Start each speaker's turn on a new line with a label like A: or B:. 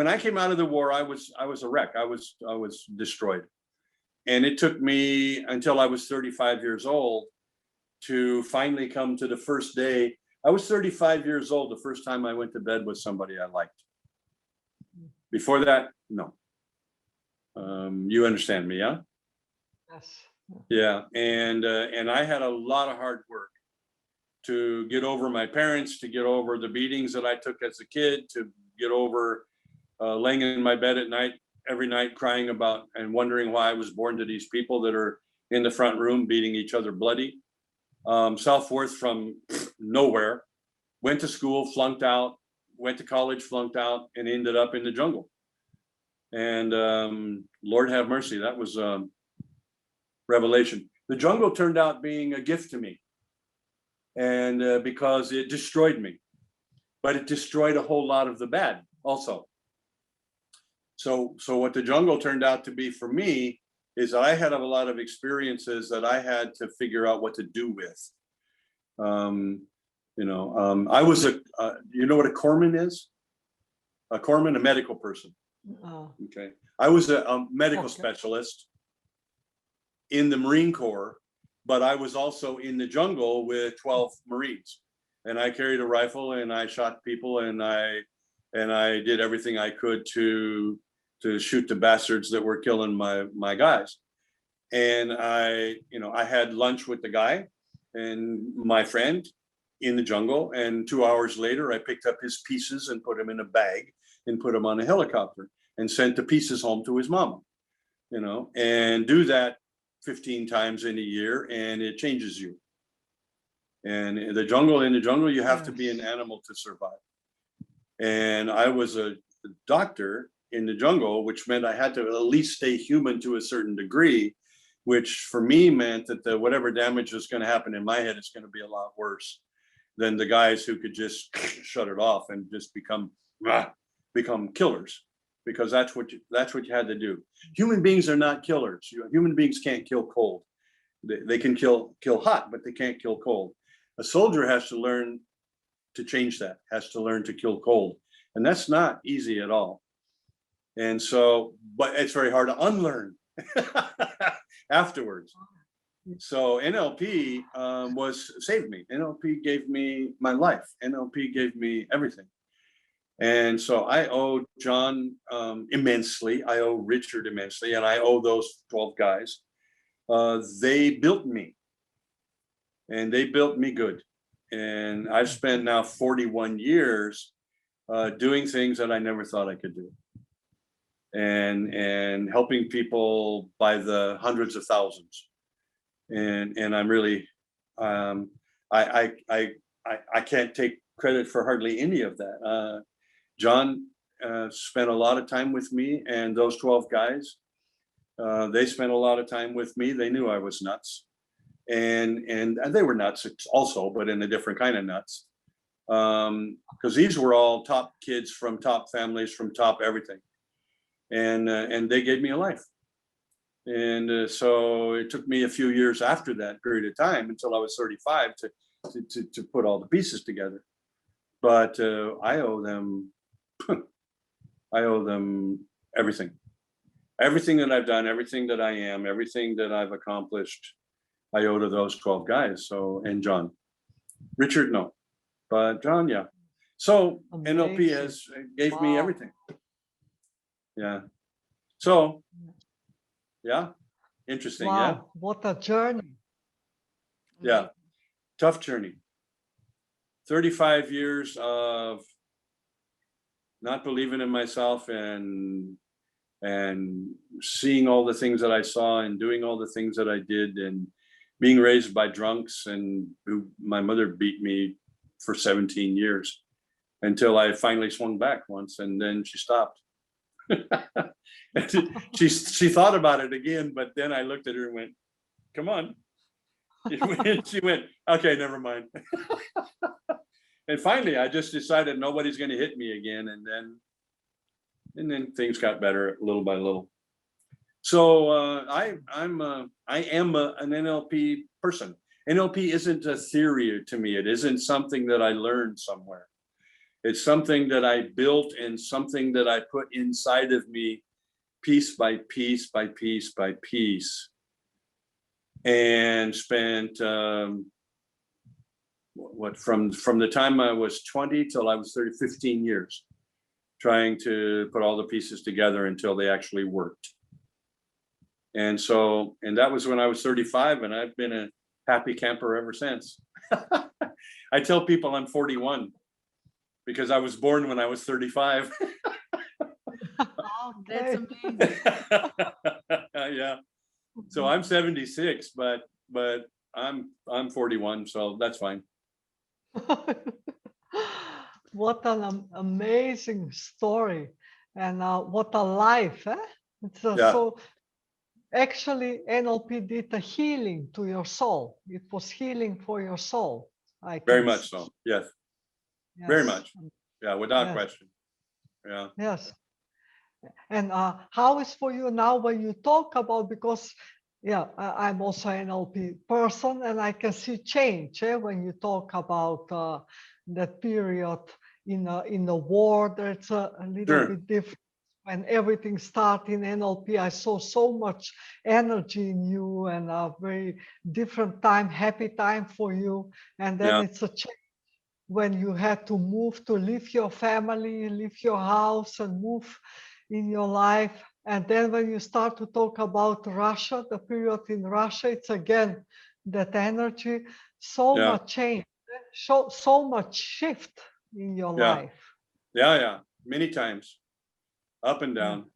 A: when I came out of the war, I was a wreck. I was destroyed. And it took me until I was 35 years old to finally come to the first day. I was 35 years old the first time I went to bed with somebody I liked. Before that, no. You understand me, yeah?
B: Yes.
A: Yeah, and I had a lot of hard work to get over my parents, to get over the beatings that I took as a kid, to get over laying in my bed at night, every night crying about and wondering why I was born to these people that are in the front room beating each other bloody. Self-worth from nowhere. Went to school, flunked out, went to college, flunked out, and ended up in the jungle. And Lord have mercy, that was revelation. The jungle turned out being a gift to me, and because it destroyed me, but it destroyed a whole lot of the bad also. So what the jungle turned out to be for me is I had a lot of experiences that I had to figure out what to do with. I was you know what a corpsman is? A corpsman, a medical person. Okay. I was a medical specialist in the Marine Corps, but I was also in the jungle with 12 Marines, and I carried a rifle and I shot people, and I did everything I could to shoot the bastards that were killing my guys. And I had lunch with the guy and my friend in the jungle, and 2 hours later I picked up his pieces and put them in a bag and put them on a helicopter and sent the pieces home to his mama, and do that 15 times in a year, and it changes you. And in the jungle, you have to be an animal to survive. And I was a doctor in the jungle, which meant I had to at least stay human to a certain degree, which for me meant that whatever damage was going to happen in my head is going to be a lot worse than the guys who could just shut it off and just become killers, because that's what you had to do. Human beings are not killers. Human beings can't kill cold. They can kill hot, but they can't kill cold. A soldier has to learn to change that, has to learn to kill cold. And that's not easy at all. And so, but it's very hard to unlearn afterwards. So NLP saved me. NLP gave me my life. NLP gave me everything. And so I owe John immensely. I owe Richard immensely. And I owe those 12 guys. They built me. And they built me good. And I've spent now 41 years doing things that I never thought I could do. And helping people by the hundreds of thousands. And I'm really, I can't take credit for hardly any of that. John spent a lot of time with me, and those 12 guys, they spent a lot of time with me. They knew I was nuts, and they were nuts also, but in a different kind of nuts. Because these were all top kids from top families, from top everything, and they gave me a life. And so it took me a few years after that period of time until I was 35 to put all the pieces together. But I owe them everything. Everything that I've done, everything that I am, everything that I've accomplished, I owe to those 12 guys. So, and John. Richard, no. But John, yeah. So
B: Amazing.
A: NLP gave me everything. Yeah. So, yeah, interesting.
B: Wow,
A: Yeah.
B: what a journey.
A: Yeah. Tough journey. 35 years of not believing in myself and seeing all the things that I saw and doing all the things that I did, and being raised by drunks, and my mother beat me for 17 years until I finally swung back once, and then she stopped. she thought about it again, but then I looked at her and went, come on. She went, okay, never mind. And finally I just decided nobody's going to hit me again, and then things got better little by little. So I am an NLP person. NLP isn't a theory to me. It isn't something that I learned somewhere. It's something that I built and something that I put inside of me piece by piece by piece by piece, and spent from the time I was 20 till I was 30, 15 years trying to put all the pieces together until they actually worked. And that was when I was 35, and I've been a happy camper ever since. I tell people I'm 41 because I was born when I was 35.
C: Oh, that's amazing.
A: Yeah. So I'm 76, but I'm 41, so that's fine.
B: What an amazing story, and what a life, eh? It's
A: Yeah.
B: so actually NLP did a healing to your soul. It was healing for your soul.
A: Very much so. Yes.
B: Yes.
A: Very much. Yeah, without
B: Yes.
A: question. Yeah.
B: Yes. And how is for you now when you talk about, because I'm also an NLP person, and I can see change when you talk about that period in the war. There's a little bit different. When everything started in NLP, I saw so much energy in you, and a very different time, happy time for you. And then it's a change when you had to move, to leave your family, leave your house, and move in your life. And then when you start to talk about Russia, the period in Russia, it's again that energy, so much change, so much shift in your life.
A: Yeah. Many times, up and down.